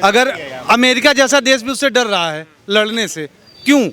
अगर अमेरिका जैसा देश भी उससे डर रहा है लड़ने से, क्यों?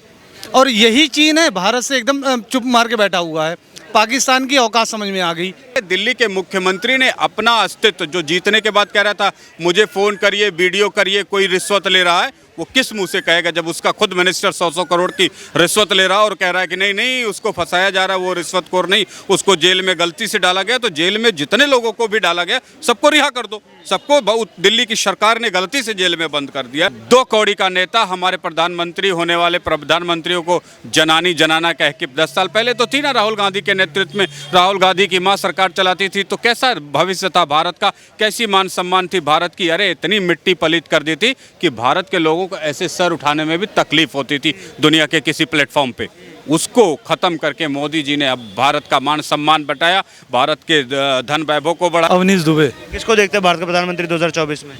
और यही चीन है भारत से एकदम चुप मार के बैठा हुआ है। पाकिस्तान की औकात समझ में आ गई। दिल्ली के मुख्यमंत्री ने अपना अस्तित्व जो जीतने के बाद कह रहा था मुझे फ़ोन करिए, वीडियो करिए, कोई रिश्वत ले रहा है, वो किस मुंह से कहेगा जब उसका खुद मिनिस्टर 100-100 करोड़ की रिश्वत ले रहा है और कह रहा है कि नहीं नहीं उसको फंसाया जा रहा है, वो रिश्वतखोर नहीं, उसको जेल में गलती से डाला गया। तो जेल में जितने लोगों को भी डाला गया सबको रिहा कर दो, सबको दिल्ली की सरकार ने गलती से जेल में बंद कर दिया। 2 कौड़ी का नेता हमारे प्रधानमंत्री होने वाले प्रधानमंत्रियों को जनाना कह के 10 साल पहले तो थी ना राहुल गांधी के नेतृत्व में, राहुल गांधी की माँ सरकार चलाती थी, तो कैसा भविष्य था भारत का, कैसी मान सम्मान थी भारत की। अरे इतनी मिट्टी पलीत कर दी थी कि भारत के लोगों को ऐसे सर उठाने में भी तकलीफ होती थी दुनिया के किसी प्लेटफॉर्म पे। उसको खत्म करके मोदी जी ने अब भारत का मान सम्मान बढ़ाया, भारत के धन वैभव को बढ़ाया। अवनीश दुबे किसको देखते हैं भारत का प्रधानमंत्री 2024 में?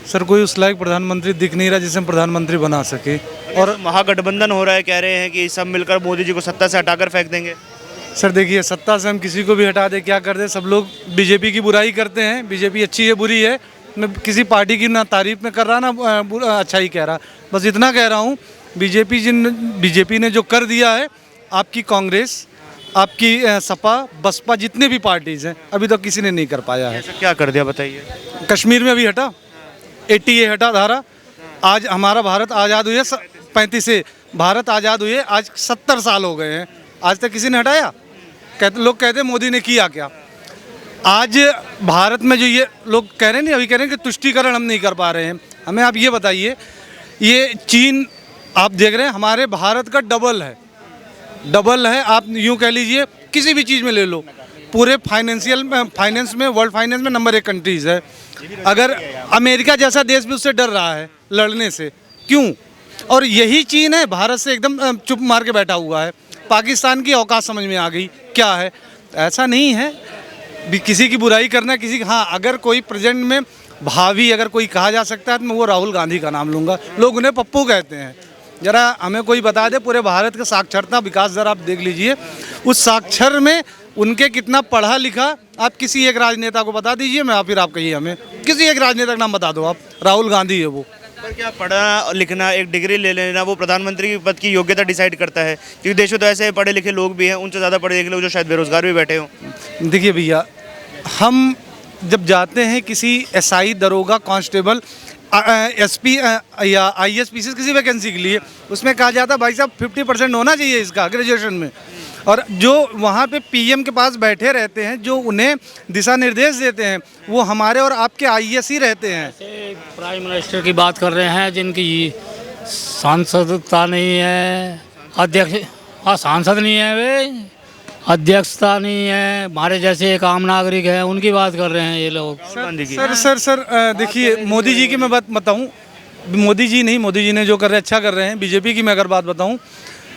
सर कोई उस लायक प्रधानमंत्री दिख नहीं रहा जिसे हम प्रधानमंत्री बना सके। और महागठबंधन हो रहा है, कह रहे हैं कि सब मिलकर मोदी जी को सत्ता से हटाकर फेंक देंगे। सर देखिए, सत्ता से हम किसी को भी हटा दे, क्या कर दे, सब लोग बीजेपी की बुराई करते हैं। बीजेपी अच्छी है बुरी है, मैं किसी पार्टी की ना तारीफ में कर रहा ना अच्छा ही कह रहा, बस इतना कह रहा हूँ बीजेपी ने जो कर दिया है, आपकी कांग्रेस, आपकी सपा, बसपा, जितने भी पार्टीज हैं अभी तक किसी ने नहीं कर पाया है। ऐसा क्या कर दिया बताइए? कश्मीर में अभी हटा, 80A हटा धारा। आज हमारा भारत आज़ाद हुए 35 से भारत आज़ाद हुए आज 70 साल हो गए हैं, आज तक किसी ने हटाया? लोग कहते हैं मोदी ने किया क्या? आज भारत में जो ये लोग कह रहे हैं नहीं, अभी कह रहे हैं कि तुष्टीकरण हम नहीं कर पा रहे हैं। हमें आप ये बताइए, ये चीन आप देख रहे हैं हमारे भारत का डबल है। आप यूँ कह लीजिए किसी भी चीज़ में ले लो, पूरे फाइनेंस में वर्ल्ड फाइनेंस में नंबर 1 कंट्रीज़ है। अगर अमेरिका जैसा देश भी उससे डर रहा है लड़ने से, क्यों? और यही चीन है भारत से एकदम चुप मार के बैठा हुआ है। पाकिस्तान की औकात समझ में आ गई क्या है। ऐसा नहीं है किसी की बुराई करना किसी की। हाँ, अगर कोई प्रेजेंट में भावी अगर कोई कहा जा सकता है तो मैं वो राहुल गांधी का नाम लूँगा। लोग उन्हें पप्पू कहते हैं। ज़रा हमें कोई बता दे, पूरे भारत का साक्षरता विकास ज़रा आप देख लीजिए, उस साक्षर में उनके कितना पढ़ा लिखा, आप किसी एक राजनेता को बता दीजिए। मैं फिर आप कहिए, हमें किसी एक राजनेता का नाम बता दो आप। राहुल गांधी है वो। पर क्या पढ़ना लिखना, एक डिग्री ले लेना वो प्रधानमंत्री पद की योग्यता डिसाइड करता है? क्योंकि देश में तो ऐसे पढ़े लिखे लोग भी हैं, उनसे ज़्यादा पढ़े लिखे लोग जो शायद बेरोजगार भी बैठे हों। देखिए भैया, हम जब जाते हैं किसी SI, दरोगा, कांस्टेबल, SP या IAS PCS किसी वैकेंसी के लिए, उसमें कहा जाता है भाई साहब 50% होना चाहिए इसका ग्रेजुएशन में। और जो वहाँ पे PM के पास बैठे रहते हैं, जो उन्हें दिशा निर्देश देते हैं, वो हमारे और आपके IAS ही रहते हैं। प्राइम मिनिस्टर की बात कर रहे हैं जिनकी सांसदता नहीं है, सांसद नहीं है, वे अध्यक्षता नहीं है, हमारे जैसे एक आम नागरिक है उनकी बात कर रहे हैं ये लोग। सर देखिए, मोदी जी की मैं बात बताऊं, मोदी जी ने जो कर रहे हैं अच्छा कर रहे हैं। बीजेपी की मैं अगर बात बताऊं,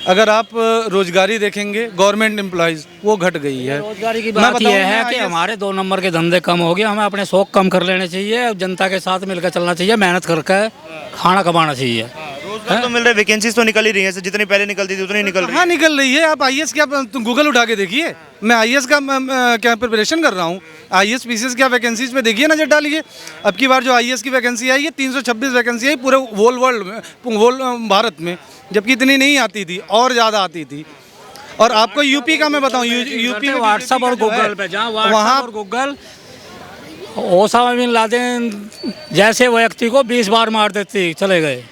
अगर आप रोजगारी देखेंगे, गवर्नमेंट एम्प्लॉयज़ वो घट गई है। रोजगारी की बात यह है कि हमारे 2 नंबर के धंधे कम हो गए, हमें अपने शौक कम कर लेने चाहिए, जनता के साथ मिलकर चलना चाहिए, मेहनत करके खाना कमाना चाहिए। रोजगार तो मिल रहा है, वैकेंसीज तो निकल ही रही है, जितनी पहले निकलती थी उतनी निकल रही है। हाँ, निकल रही है। आप IAS क्या गूगल उठा के देखिए, मैं IAS का क्या प्रिपरेशन कर रहा हूँ। IAS PCS क्या वैकेंसीज पे देखिए, नजर डालिए। अब की बार जो IAS की वैकेंसी आई है 326 वैकेंसी आई पूरे भारत में, जबकि इतनी नहीं आती थी, और ज़्यादा आती थी। और आपको यूपी का मैं बताऊँ, यूपी में व्हाट्सएप और गूगल पे, जहाँ वहाँ और गूगल ओसामा बिन लादेन जैसे व्यक्ति को 20 बार मार देती चले गए।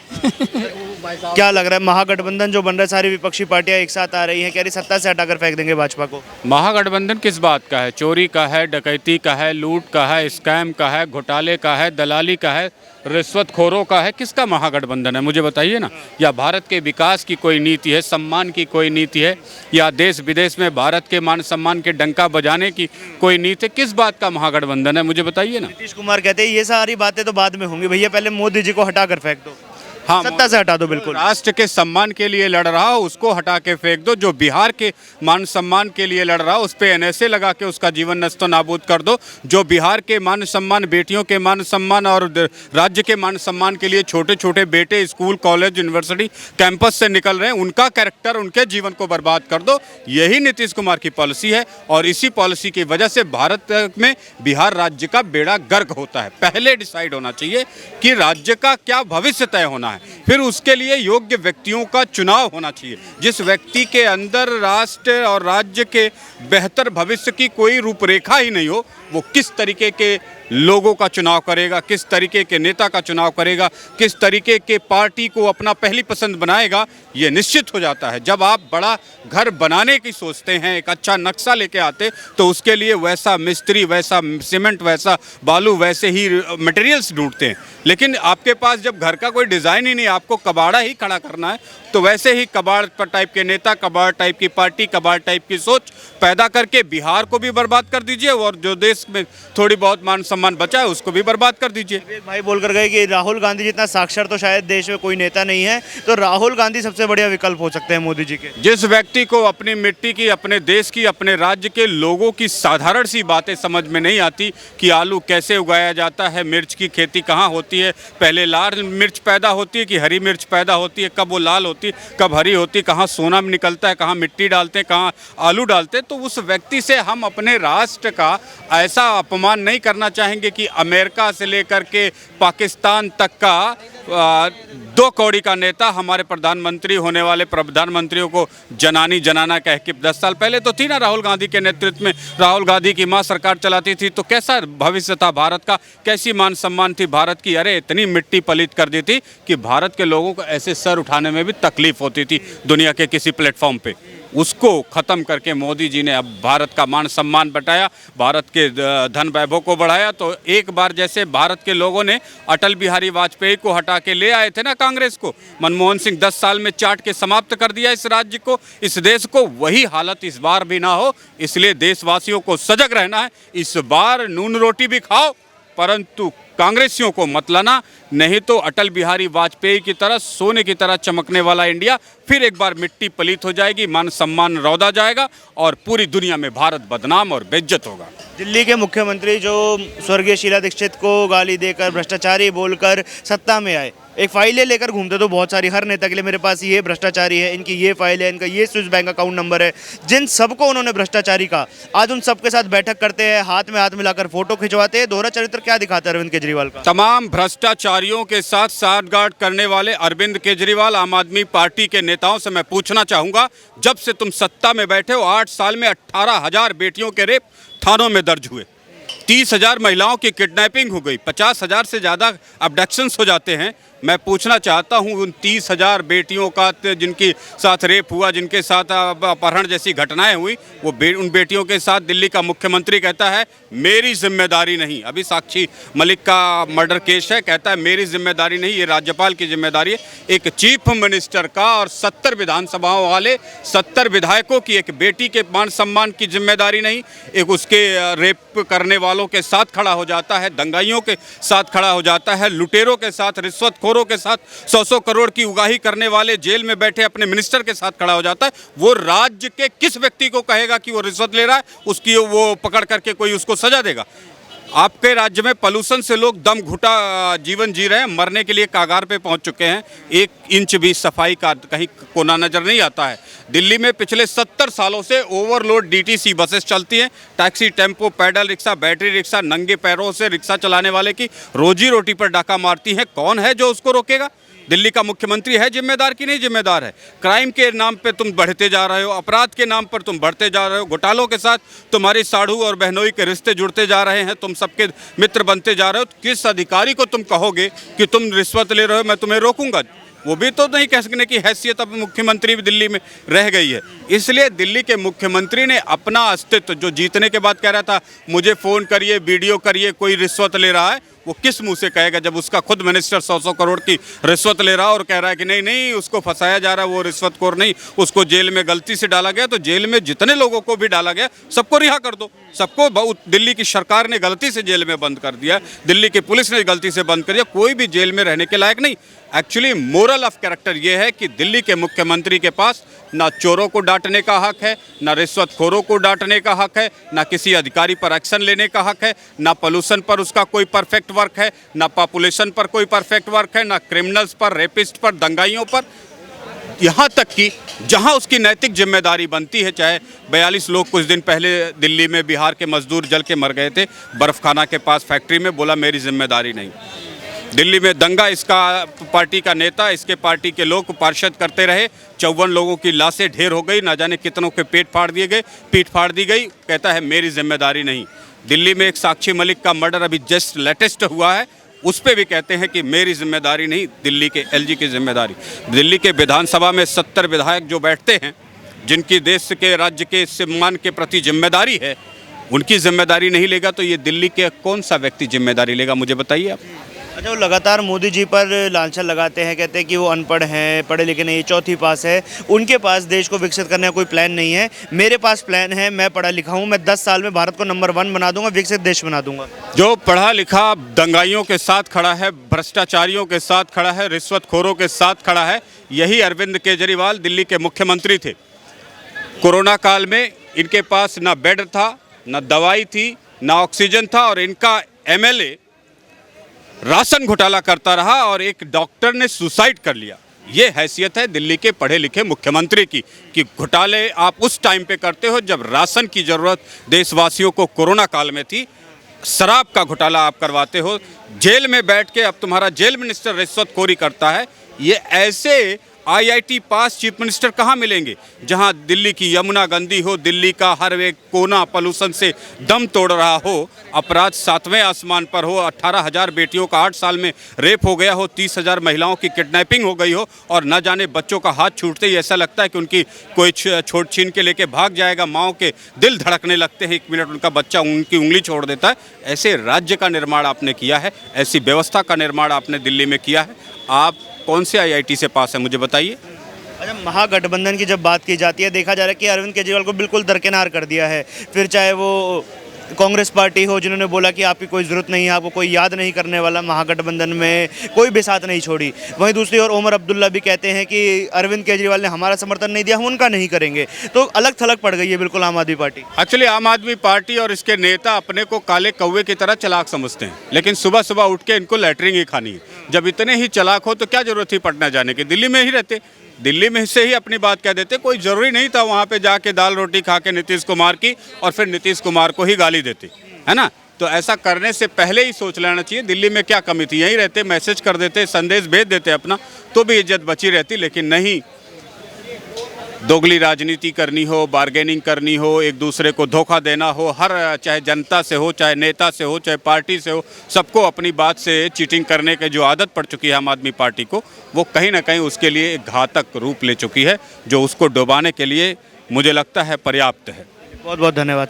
क्या लग रहा है महागठबंधन जो बन रहा है, सारी विपक्षी पार्टियां एक साथ आ रही हैं, कह रही सत्ता से हटाकर फेंक देंगे भाजपा को? महागठबंधन किस बात का है? चोरी का है, डकैती का है, लूट का है, स्कैम का है, घोटाले का है, दलाली का है, रिश्वतखोरों का है? किसका महागठबंधन है मुझे बताइए ना। या भारत के विकास की कोई नीति है, सम्मान की कोई नीति है, या देश विदेश में भारत के मान सम्मान के डंका बजाने की कोई नीति है? किस बात का महागठबंधन है मुझे बताइए ना। नीतीश कुमार कहते हैं ये सारी बातें तो बाद में होंगी भैया, पहले मोदी जी को हटा कर फेंक दो। हाँ, सत्ता से हटा दो बिल्कुल। राष्ट्र के सम्मान के लिए लड़ रहा हो उसको हटा के फेंक दो, जो बिहार के मान सम्मान के लिए लड़ रहा हो उस पे एनएसए लगा के उसका जीवन नस्तो नाबूद कर दो। जो बिहार के मान सम्मान, बेटियों के मान सम्मान और राज्य के मान सम्मान के लिए छोटे छोटे बेटे स्कूल कॉलेज यूनिवर्सिटी कैंपस से निकल रहे हैं, उनका कैरेक्टर उनके जीवन को बर्बाद कर दो। यही नीतीश कुमार की पॉलिसी है और इसी पॉलिसी की वजह से भारत में बिहार राज्य का बेड़ा गर्क होता है। पहले डिसाइड होना चाहिए कि राज्य का क्या भविष्य तय होना है, फिर उसके लिए योग्य व्यक्तियों का चुनाव होना चाहिए। जिस व्यक्ति के अंदर राष्ट्र और राज्य के बेहतर भविष्य की कोई रूपरेखा ही नहीं हो, वो किस तरीके के लोगों का चुनाव करेगा, किस तरीके के नेता का चुनाव करेगा, किस तरीके के पार्टी को अपना पहली पसंद बनाएगा, ये निश्चित हो जाता है। जब आप बड़ा घर बनाने की सोचते हैं, एक अच्छा नक्शा लेके आते, तो उसके लिए वैसा मिस्त्री, वैसा सीमेंट, वैसा बालू, वैसे ही मटेरियल्स ढूंढते हैं। लेकिन आपके पास जब घर का कोई डिज़ाइन ही नहीं, आपको कबाड़ा ही खड़ा करना है, तो वैसे ही कबाड़ टाइप के नेता, कबाड़ टाइप की पार्टी, कबाड़ टाइप की सोच पैदा करके बिहार को भी बर्बाद कर दीजिए और जो देश में थोड़ी बहुत मान सम्मान बचा है उसको भी बर्बाद कर दीजिए। एक भाई बोल कर गए कि राहुल गांधी जितना साक्षर तो शायद देश में कोई नेता नहीं है, तो राहुल गांधी सबसे बढ़िया विकल्प हो सकते हैं मोदी जी के। जिस व्यक्ति को अपनी मिट्टी की, अपने देश की, अपने राज्य के लोगों की साधारण सी बातें समझ में नहीं आती कि आलू कैसे उगाया जाता है, मिर्च की खेती कहाँ होती है, पहले लाल मिर्च पैदा होती है कि हरी मिर्च पैदा होती है, कब वो लाल होती है, कब हरी होती है, कहाँ सोना निकलता है, कहाँ मिट्टी डालते हैं, कहाँ आलू डालते हैं, तो उस व्यक्ति से हम अपने राष्ट्र का ऐसा अपमान नहीं करना चाहेंगे कि अमेरिका से लेकर के पाकिस्तान तक का 2 कौड़ी का नेता हमारे प्रधानमंत्री होने वाले प्रधानमंत्रियों को जनाना कह के 10 साल पहले तो थी ना राहुल गांधी के नेतृत्व में, राहुल गांधी की मां सरकार चलाती थी, तो कैसा भविष्य था भारत का, कैसी मान सम्मान थी भारत की। अरे इतनी मिट्टी पलीत कर दी थी कि भारत के लोगों को ऐसे सर उठाने में भी तकलीफ होती थी दुनिया के किसी प्लेटफॉर्म पे। उसको ख़त्म करके मोदी जी ने अब भारत का मान सम्मान बढ़ाया, भारत के धन वैभव को बढ़ाया। तो एक बार जैसे भारत के लोगों ने अटल बिहारी वाजपेयी को हटा के ले आए थे ना कांग्रेस को, मनमोहन सिंह 10 साल में चाट के समाप्त कर दिया इस राज्य को, इस देश को, वही हालत इस बार भी ना हो, इसलिए देशवासियों को सजग रहना है। इस बार नून रोटी भी खाओ परंतु कांग्रेसियों को मत लाना, नहीं तो अटल बिहारी वाजपेयी की तरह सोने की तरह चमकने वाला इंडिया फिर एक बार मिट्टी पलीत हो जाएगी, मान सम्मान रौदा जाएगा और पूरी दुनिया में भारत बदनाम और बेइज्जत होगा। दिल्ली के मुख्यमंत्री जो स्वर्गीय शीला दीक्षित को गाली देकर, भ्रष्टाचारी बोलकर सत्ता में आए, एक फाइलें लेकर घूमते तो बहुत सारी, हर नेता के लिए मेरे पास ये भ्रष्टाचारी है, इनकी ये फाइल है, इनका ये स्विस बैंक अकाउंट नंबर है, जिन सबको उन्होंने भ्रष्टाचारी का, आज उन सबके साथ बैठक करते हैं, हाथ में हाथ मिलाकर फोटो खिंचवाते हैं। दोहरा चरित्र क्या दिखाता है अरविंद केजरीवाल का? तमाम भ्रष्टाचारियों के साथ साठगांठ करने वाले अरविंद केजरीवाल आम आदमी पार्टी के नेताओं से मैं पूछना चाहूँगा, जब से तुम सत्ता में बैठे हो 8 साल में 18,000 बेटियों के रेप थानों में दर्ज हुए, 30,000 महिलाओं की किडनैपिंग हो गई, 50,000 से ज़्यादा अबडक्शंस हो जाते हैं। मैं पूछना चाहता हूं उन 30,000 बेटियों का जिनके साथ रेप हुआ, जिनके साथ अपहरण जैसी घटनाएं हुई, वो उन बेटियों के साथ दिल्ली का मुख्यमंत्री कहता है मेरी जिम्मेदारी नहीं। अभी साक्षी मलिक का मर्डर केस है, कहता है मेरी जिम्मेदारी नहीं, ये राज्यपाल की जिम्मेदारी है। एक चीफ मिनिस्टर का और 70 विधानसभाओं वाले 70 विधायकों की एक बेटी के मान सम्मान की जिम्मेदारी नहीं, एक उसके रेप करने वालों के साथ खड़ा हो जाता है, दंगाइयों के साथ खड़ा हो जाता है, लुटेरों के साथ, रिश्वतखोरों के साथ, 100-100 करोड़ की उगाही करने वाले जेल में बैठे अपने मिनिस्टर के साथ खड़ा हो जाता है। वो राज्य के किस व्यक्ति को कहेगा कि वो रिश्वत ले रहा है, उसकी वो पकड़ करके कोई उसको सजा देगा? आपके राज्य में पॉल्यूशन से लोग दम घुटा जीवन जी रहे हैं, मरने के लिए कागार पे पहुंच चुके हैं, 1 इंच भी सफाई का कहीं कोना नजर नहीं आता है। दिल्ली में पिछले 70 सालों से ओवरलोड डीटीसी बसेस चलती हैं, taxi, tempo, pedal rickshaw, battery rickshaw, नंगे पैरों से रिक्शा चलाने वाले की रोजी रोटी पर डाका मारती हैं। कौन है जो उसको रोकेगा? दिल्ली का मुख्यमंत्री है जिम्मेदार कि नहीं जिम्मेदार है? क्राइम के नाम पे तुम बढ़ते जा रहे हो, अपराध के नाम पर तुम बढ़ते जा रहे हो, घोटालों के साथ तुम्हारी साढ़ू और बहनोई के रिश्ते जुड़ते जा रहे हैं, तुम सबके मित्र बनते जा रहे हो। किस अधिकारी को तुम कहोगे कि तुम रिश्वत ले रहे हो, मैं तुम्हें रोकूंगा? वो भी तो नहीं कह सकने की हैसियत अब मुख्यमंत्री भी दिल्ली में रह गई है। इसलिए दिल्ली के मुख्यमंत्री ने अपना अस्तित्व, जो जीतने के बाद कह रहा था मुझे फ़ोन करिए, वीडियो करिए, कोई रिश्वत ले रहा है, वो किस मुंह से कहेगा जब उसका खुद मिनिस्टर 100-100 करोड़ की रिश्वत ले रहा है और कह रहा है कि नहीं नहीं उसको फंसाया जा रहा है, वो रिश्वतखोर नहीं, उसको जेल में गलती से डाला गया। तो जेल में जितने लोगों को भी डाला गया सबको रिहा कर दो, सबको दिल्ली की सरकार ने गलती से जेल में बंद कर दिया, दिल्ली की पुलिस ने गलती से बंद कर दिया, कोई भी जेल में रहने के लायक नहीं। एक्चुअली मोरल ऑफ कैरेक्टर ये है कि दिल्ली के मुख्यमंत्री के पास ना चोरों को डांटने का हक है, ना रिश्वतखोरों को डांटने का हक है, ना किसी अधिकारी पर एक्शन लेने का हक है, ना पोल्यूशन पर उसका कोई परफेक्ट वर्क है, ना पॉपुलेशन पर कोई परफेक्ट वर्क है, ना क्रिमिनल्स पर, रेपिस्ट पर, दंगाइयों पर। यहाँ तक कि जहाँ उसकी नैतिक जिम्मेदारी बनती है, चाहे 42 लोग कुछ दिन पहले दिल्ली में बिहार के मजदूर जल के मर गए थे बर्फ़खाना के पास फैक्ट्री में, बोला मेरी जिम्मेदारी नहीं। दिल्ली में दंगा इसका पार्टी का नेता, इसके पार्टी के लोग पार्षद करते रहे, 54 लोगों की लाशें ढेर हो गई, ना जाने कितनों के पेट फाड़ दिए गए, पीठ फाड़ दी गई, कहता है मेरी जिम्मेदारी नहीं। दिल्ली में एक साक्षी मलिक का मर्डर अभी जस्ट लेटेस्ट हुआ है, उस पर भी कहते हैं कि मेरी जिम्मेदारी नहीं, दिल्ली के एलजी की जिम्मेदारी। दिल्ली के विधानसभा में 70 विधायक जो बैठते हैं, जिनकी देश के राज्य के सम्मान के प्रति जिम्मेदारी है, उनकी जिम्मेदारी नहीं लेगा तो ये दिल्ली के कौन सा व्यक्ति जिम्मेदारी लेगा, मुझे बताइए आप। अच्छा, वो लगातार मोदी जी पर लांछन लगाते हैं, कहते हैं कि वो अनपढ़ हैं, पढ़े लिखे नहीं, चौथी पास है, उनके पास देश को विकसित करने का कोई प्लान नहीं है। मेरे पास प्लान है, मैं पढ़ा लिखा हूँ, मैं 10 साल में भारत को नंबर 1 बना दूंगा, विकसित देश बना दूंगा। जो पढ़ा लिखा दंगाइयों के साथ खड़ा है, भ्रष्टाचारियों के साथ खड़ा है, रिश्वतखोरों के साथ खड़ा है, यही अरविंद केजरीवाल दिल्ली के मुख्यमंत्री थे। कोरोना काल में इनके पास ना बेड था, ना दवाई थी, ना ऑक्सीजन था, और इनका एमएलए राशन घोटाला करता रहा और एक डॉक्टर ने सुसाइड कर लिया। ये हैसियत है दिल्ली के पढ़े लिखे मुख्यमंत्री की कि घोटाले आप उस टाइम पे करते हो जब राशन की ज़रूरत देशवासियों को कोरोना काल में थी। शराब का घोटाला आप करवाते हो, जेल में बैठ के अब तुम्हारा जेल मिनिस्टर रिश्वतखोरी करता है। ये ऐसे आईआईटी पास चीफ मिनिस्टर कहाँ मिलेंगे जहाँ दिल्ली की यमुना गंदी हो, दिल्ली का हर एक कोना पोल्यूशन से दम तोड़ रहा हो, अपराध 7वें आसमान पर हो, 18,000 बेटियों का 8 साल में रेप हो गया हो, 30,000 महिलाओं की किडनैपिंग हो गई हो, और न जाने बच्चों का हाथ छूटते ही ऐसा लगता है कि उनकी कोई छोट छीन के लेके भाग जाएगा, माँओं के दिल धड़कने लगते हैं, 1 मिनट उनका बच्चा उनकी उंगली छोड़ देता है। ऐसे राज्य का निर्माण आपने किया है, ऐसी व्यवस्था का निर्माण आपने दिल्ली में किया है। आप कौन से आईआईटी से पास है, मुझे बताइए। अच्छा, महागठबंधन की जब बात की जाती है, देखा जा रहा है कि अरविंद केजरीवाल को बिल्कुल दरकिनार कर दिया है। फिर चाहे वो कांग्रेस पार्टी हो, जिन्होंने बोला कि आपकी कोई ज़रूरत नहीं है, आपको कोई याद नहीं करने वाला, महागठबंधन में कोई भी साथ नहीं छोड़ी। वहीं दूसरी ओर उमर अब्दुल्ला भी कहते हैं कि अरविंद केजरीवाल ने हमारा समर्थन नहीं दिया, हम उनका नहीं करेंगे। तो अलग थलग पड़ गई है बिल्कुल आम आदमी पार्टी। एक्चुअली आम आदमी पार्टी और इसके नेता अपने को काले कौवे की तरह चालाक समझते हैं, लेकिन सुबह सुबह उठ के इनको लैटरिन ही खानी है। जब इतने ही चालाक हो तो क्या जरूरत थी पटना जाने की, दिल्ली में ही रहते, दिल्ली में से ही अपनी बात कह देते। कोई ज़रूरी नहीं था वहाँ पे जाके दाल रोटी खा के नीतीश कुमार की और फिर नीतीश कुमार को ही गाली देते, है ना। तो ऐसा करने से पहले ही सोच लेना चाहिए दिल्ली में क्या कमी थी। यहीं रहते, मैसेज कर देते, संदेश भेज देते अपना, तो भी इज्जत बची रहती। लेकिन नहीं, दोगली राजनीति करनी हो, बार्गेनिंग करनी हो, एक दूसरे को धोखा देना हो, हर चाहे जनता से हो, चाहे नेता से हो, चाहे पार्टी से हो, सबको अपनी बात से चीटिंग करने की जो आदत पड़ चुकी है आम आदमी पार्टी को, वो कहीं ना कहीं उसके लिए एक घातक रूप ले चुकी है, जो उसको डुबाने के लिए मुझे लगता है पर्याप्त है। बहुत बहुत धन्यवाद।